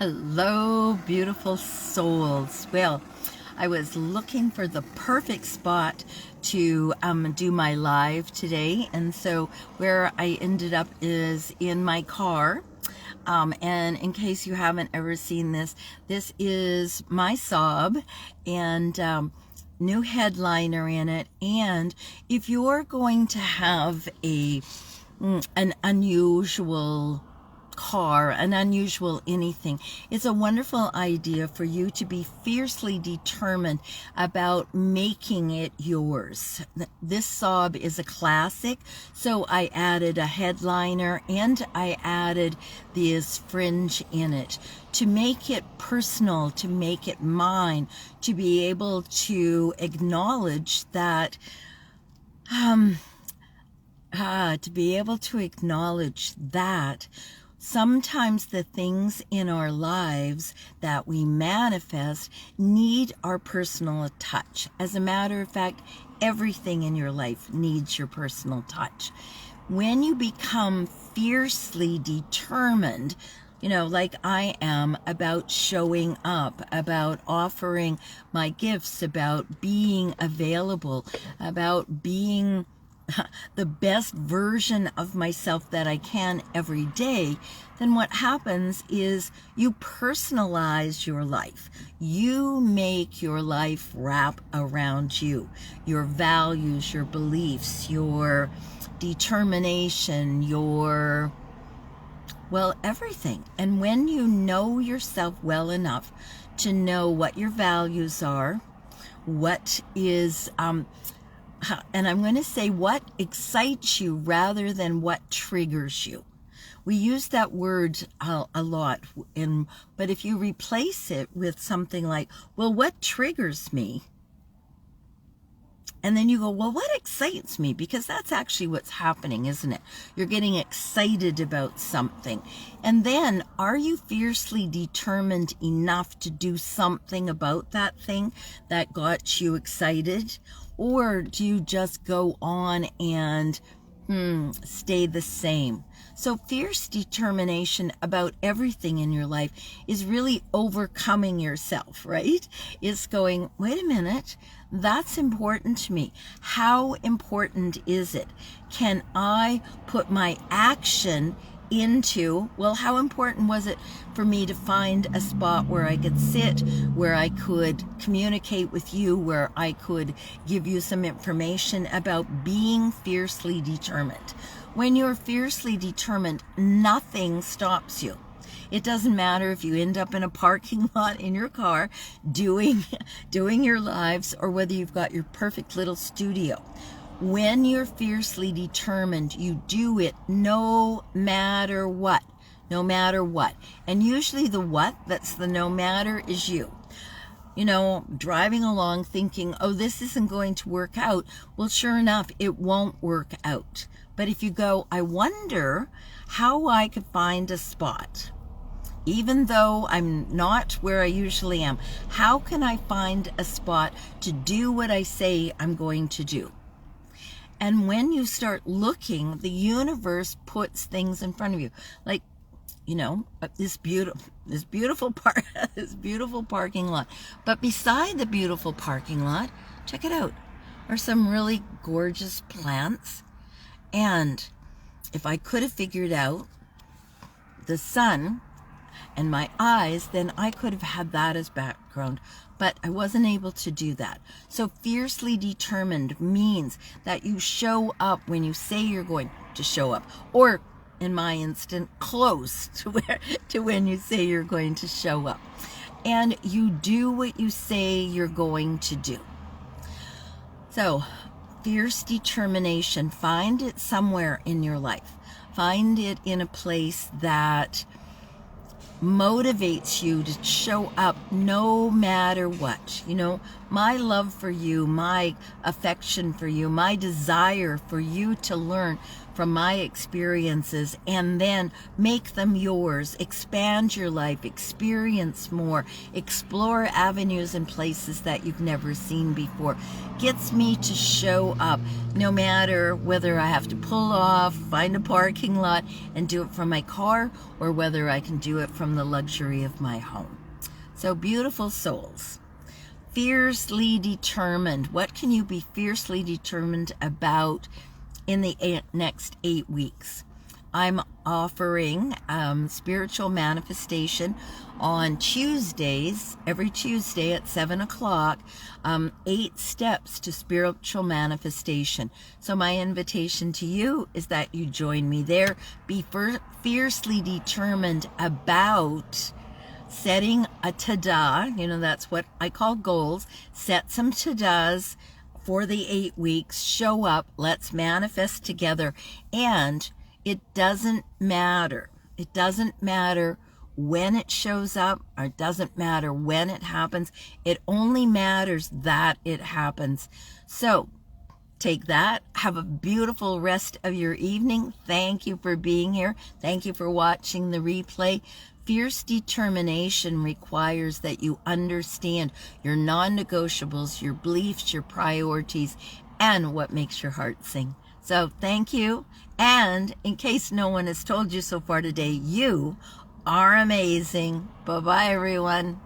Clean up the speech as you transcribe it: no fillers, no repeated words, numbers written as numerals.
Hello, beautiful souls. Well, I was looking for the perfect spot to do my live today, and so where I ended up is in my car. And in case you haven't ever seen this, this is my sob and new headliner in it. And if you're going to have an unusual car, an unusual anything, it's a wonderful idea for you to be fiercely determined about making it yours. This sob is a classic, so I added a headliner and I added this fringe in it to make it personal, to make it mine, to be able to acknowledge that sometimes the things in our lives that we manifest need our personal touch. As a matter of fact, everything in your life needs your personal touch. When you become fiercely determined, like I am, about showing up, about offering my gifts, about being available, about being the best version of myself that I can every day, then what happens is you personalize your life. You make your life wrap around you. Your values, your beliefs, your determination, everything. And when you know yourself well enough to know what your values are, what is and I'm going to say what excites you rather than what triggers you. We use that word a lot, but if you replace it with something like, well, what triggers me? And then you go, well, what excites me? Because that's actually what's happening, isn't it? You're getting excited about something. And then, are you fiercely determined enough to do something about that thing that got you excited? Or do you just go on and stay the same? So fierce determination about everything in your life is really overcoming yourself, right? It's going, wait a minute, that's important to me. How important is it? Can I put my action into, how important was it for me to find a spot where I could sit, where I could communicate with you, where I could give you some information about being fiercely determined? When you're fiercely determined, nothing stops you. It doesn't matter if you end up in a parking lot in your car doing your lives, or whether you've got your perfect little studio. When you're fiercely determined, you do it no matter what. No matter what. And usually the what that's the no matter is you. Driving along thinking, oh, this isn't going to work out. Well, sure enough, it won't work out. But if you go, I wonder how I could find a spot, even though I'm not where I usually am, how can I find a spot to do what I say I'm going to do? And when you start looking, the universe puts things in front of you. Like, this beautiful parking lot. But beside the beautiful parking lot, check it out, are some really gorgeous plants. And if I could have figured out the sun and my eyes, then I could have had that as background. But I wasn't able to do that. So fiercely determined means that you show up when you say you're going to show up. Or, in my instant, close to when you say you're going to show up. And you do what you say you're going to do. So, fierce determination, find it somewhere in your life. Find it in a place that motivates you to show up no matter what. My love for you, my affection for you, my desire for you to learn from my experiences and then make them yours. Expand your life, experience more, explore avenues and places that you've never seen before. Gets me to show up no matter whether I have to pull off, find a parking lot and do it from my car, or whether I can do it from the luxury of my home. So beautiful souls, fiercely determined. What can you be fiercely determined about in the next 8 weeks? I'm offering spiritual manifestation on Tuesdays, every Tuesday at 7 o'clock, 8 steps to spiritual manifestation. So my invitation to you is that you join me there. Be fiercely determined about setting a tada, that's what I call goals. Set some tadas for the 8 weeks. Show up. Let's manifest together. And it doesn't matter. It doesn't matter when it shows up, or it doesn't matter when it happens. It only matters that it happens. So take that. Have a beautiful rest of your evening. Thank you for being here. Thank you for watching the replay. Fierce determination requires that you understand your non-negotiables, your beliefs, your priorities, and what makes your heart sing. So thank you. And in case no one has told you so far today, you are amazing. Bye-bye, everyone.